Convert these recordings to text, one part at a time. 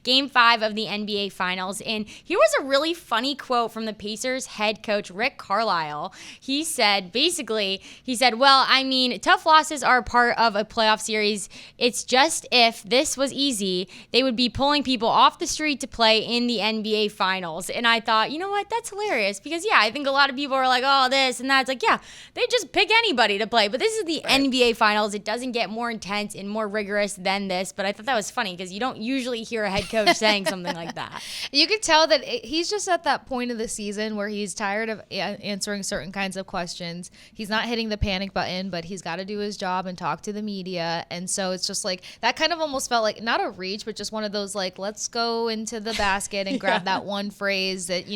Game 5 of the NBA Finals. And here was a really funny quote from the Pacers head coach, Rick Carlisle. He said, well, I mean, tough losses are a part of a playoff series. It's just if this was easy, they would be pulling people off the street to play in the NBA Finals. And I thought, you know what? That's hilarious because, yeah, I think a lot of people are like, oh, this and that. It's like, yeah, they just pick anybody to play. But this is the NBA Finals. It doesn't get more intense and more rigorous than this. But I thought that was funny because you don't usually hear a head coach saying something like that. You could tell that he's just at that point of the season where he's tired of answering certain kinds of questions. He's not hitting the panic button, but he's got to do his job and talk to the media. And so it's just like that kind of almost felt like not a reach, but just one of those like, let's go into the basket and grab that one phrase that,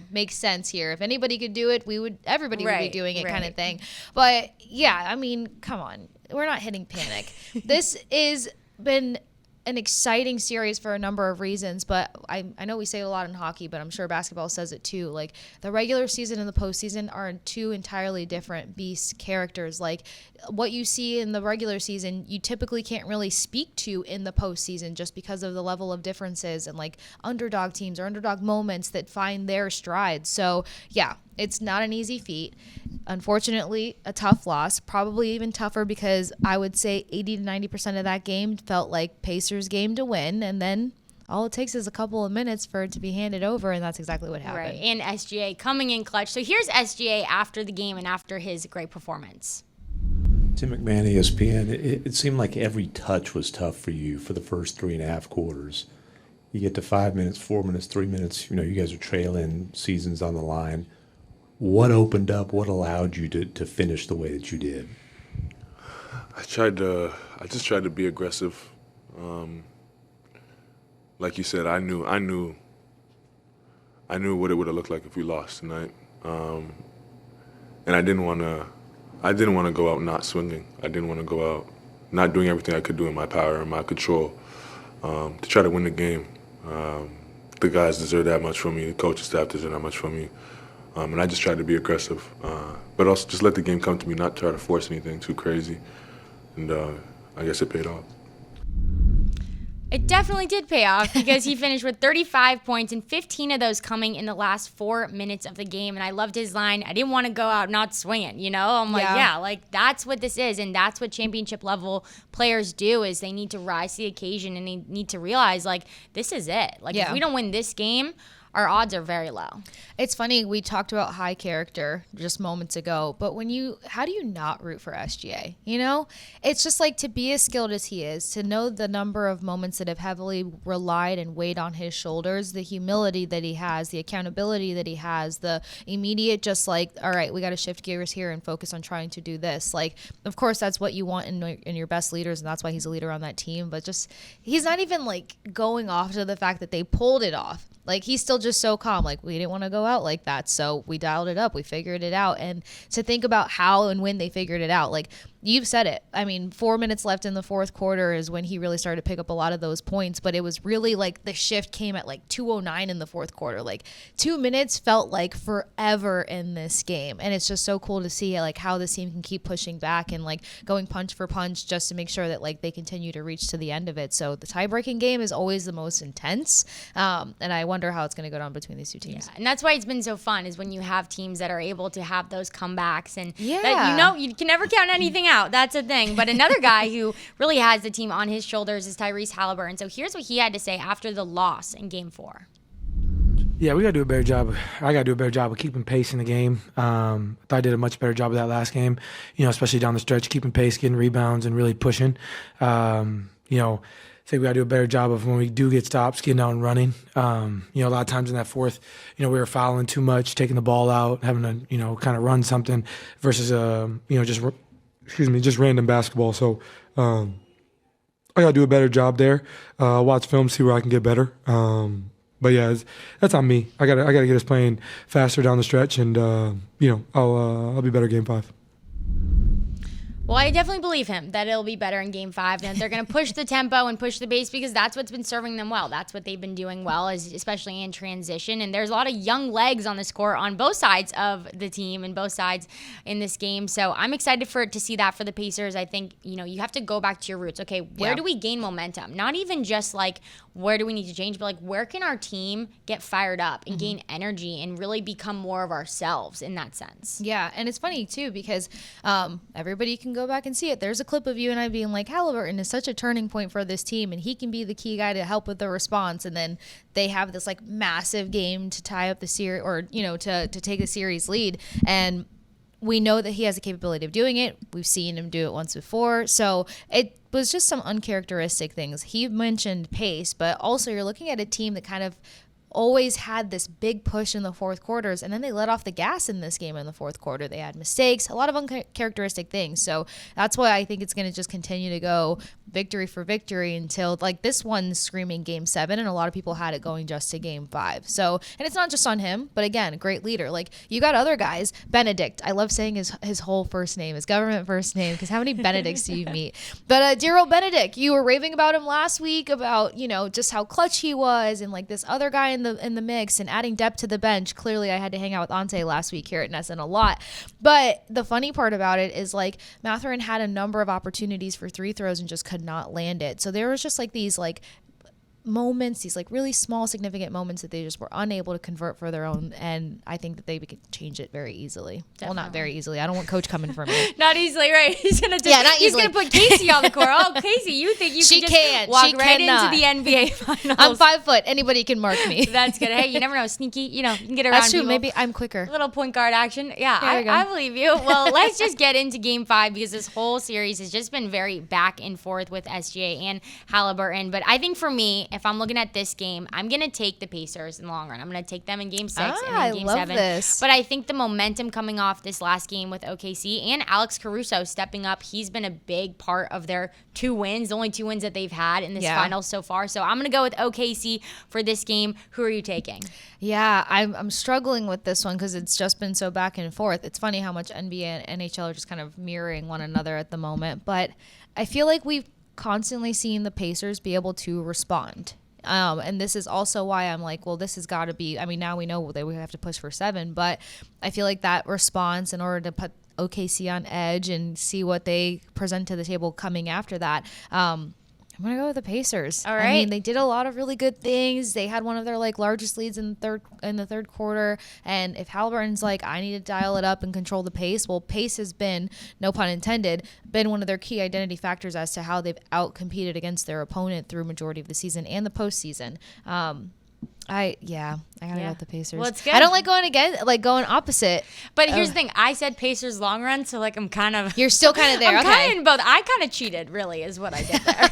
makes sense here. If anybody could do it, everybody would be doing it kind of thing. But yeah, I mean, come on. We're not hitting panic. This is been an exciting series for a number of reasons, but I know we say it a lot in hockey, but I'm sure basketball says it too. Like the regular season and the postseason are two entirely different beast characters. Like what you see in the regular season, you typically can't really speak to in the postseason just because of the level of differences and like underdog teams or underdog moments that find their stride. So yeah, it's not an easy feat. Unfortunately, a tough loss, probably even tougher because I would say 80 to 90% of that game felt like Pacers' game to win. And then all it takes is a couple of minutes for it to be handed over, and that's exactly what happened. Right, and SGA coming in clutch. So here's SGA after the game and after his great performance. Tim McMahon, ESPN, it seemed like every touch was tough for you for the first 3.5 quarters. You get to 5 minutes, 4 minutes, 3 minutes, you guys are trailing, seasons on the line. What opened up? What allowed you to finish the way that you did? I just tried to be aggressive. Like you said, I knew what it would have looked like if we lost tonight, and I didn't want to go out not swinging. I didn't want to go out not doing everything I could do in my power and my control to try to win the game. The guys deserve that much from me. The coaching staff deserve that much from me. And I just tried to be aggressive, but also just let the game come to me, not try to force anything too crazy. And I guess it paid off. It definitely did pay off because he finished with 35 points and 15 of those coming in the last 4 minutes of the game. And I loved his line, I didn't want to go out not swinging, I'm like, like that's what this is. And that's what championship level players do is they need to rise to the occasion and they need to realize like, this is it. Like if we don't win this game, our odds are very low. It's funny, we talked about high character just moments ago, but how do you not root for SGA? It's just like to be as skilled as he is, to know the number of moments that have heavily relied and weighed on his shoulders, the humility that he has, the accountability that he has, the immediate just like, all right, we got to shift gears here and focus on trying to do this. Like, of course, that's what you want in your best leaders, and that's why he's a leader on that team, but just he's not even like going off to the fact that they pulled it off. Like, he's still just so calm. Like, we didn't want to go out like that, so we dialed it up. We figured it out. And to think about how and when they figured it out, like, you've said it. I mean, 4 minutes left in the fourth quarter is when he really started to pick up a lot of those points. But it was really like the shift came at like 2:09 in the fourth quarter. Like 2 minutes felt like forever in this game. And it's just so cool to see like how this team can keep pushing back and like going punch for punch just to make sure that like they continue to reach to the end of it. So the tie-breaking game is always the most intense. And I wonder how it's going to go down between these two teams. Yeah, and that's why it's been so fun is when you have teams that are able to have those comebacks and that, you can never count anything out. That's a thing. But another guy who really has the team on his shoulders is Tyrese Haliburton. So here's what he had to say after the loss in Game 4. Yeah, we got to do a better job. I got to do a better job of keeping pace in the game. I thought I did a much better job of that last game, especially down the stretch, keeping pace, getting rebounds, and really pushing. I think we got to do a better job of when we do get stops, getting out and running. A lot of times in that fourth, we were fouling too much, taking the ball out, having to, kind of run something versus, just random basketball. So I got to do a better job there. Watch film, see where I can get better. But yeah, that's on me. I gotta get us playing faster down the stretch, and I'll be better Game 5. Well, I definitely believe him that it'll be better in Game 5, and they're going to push the tempo and push the pace because that's what's been serving them well. That's what they've been doing well, especially in transition. And there's a lot of young legs on the court on both sides of the team and both sides in this game. So I'm excited to see that for the Pacers. I think, you have to go back to your roots. Okay, where do we gain momentum? Not even just like where do we need to change, but like where can our team get fired up and gain energy and really become more of ourselves in that sense. Yeah, and it's funny too because everybody can go back and see it. There's a clip of you and I being like, Haliburton is such a turning point for this team, and he can be the key guy to help with the response. And then they have this like massive game to tie up the series, or to take the series lead, and we know that he has the capability of doing it. We've seen him do it once before. So it was just some uncharacteristic things. He mentioned pace, but also you're looking at a team that kind of always had this big push in the fourth quarters, and then they let off the gas in this game in the fourth quarter. They had mistakes, a lot of uncharacteristic things. So that's why I think it's going to just continue to go victory for victory until like this one's screaming game 7, and a lot of people had it going just to game 5. So, and it's not just on him, but again, a great leader. Like you got other guys, Benedict. I love saying his whole first name, his government first name, because how many Benedicts do you meet? But dear old Benedict, you were raving about him last week about just how clutch he was, and like this other guy in the mix and adding depth to the bench. Clearly I had to hang out with Ante last week here at Nesson a lot. But the funny part about it is like Mathurin had a number of opportunities for 3 throws and just could not land it. So there was just like these like moments, these like really small significant moments that they just were unable to convert for their own, and I think that they could change it very easily. Definitely. Well, not very easily. I don't want coach coming for me. Not easily, right? He's gonna he's gonna put Kasey on the court. Oh, Kasey, you think you can just walk right into the NBA finals? I'm 5 foot. Anybody can mark me. That's good. Hey, you never know. Sneaky, you can get around. That's true. People. Maybe I'm quicker. A little point guard action. Yeah, I believe you. Well, let's just get into game 5 because this whole series has just been very back and forth with SGA and Haliburton. But I think for me, if I'm looking at this game, I'm going to take the Pacers in the long run. I'm going to take them in game 6 and in game 7. This. But I think the momentum coming off this last game with OKC and Alex Caruso stepping up, he's been a big part of their 2 wins, the only 2 wins that they've had in this finals so far. So I'm going to go with OKC for this game. Who are you taking? Yeah, I'm struggling with this one because it's just been so back and forth. It's funny how much NBA and NHL are just kind of mirroring one another at the moment. But I feel like we've constantly seen the Pacers be able to respond. And this is also why I'm like, well, this has got to be, I mean, now we know that we have to push for 7, but I feel like that response in order to put OKC on edge and see what they present to the table coming after that, I'm going to go with the Pacers. All right. I mean, they did a lot of really good things. They had one of their like largest leads in the third quarter. And if Haliburton's like, I need to dial it up and control the pace, well, pace has been, no pun intended, been one of their key identity factors as to how they've outcompeted against their opponent through majority of the season and the postseason. I gotta go with the Pacers. Well, it's good. I don't like going opposite. But here's the thing: I said Pacers long run, so like I'm kind of. You're still kind of there. I'm kind of in both. I kind of cheated, really, is what I did there.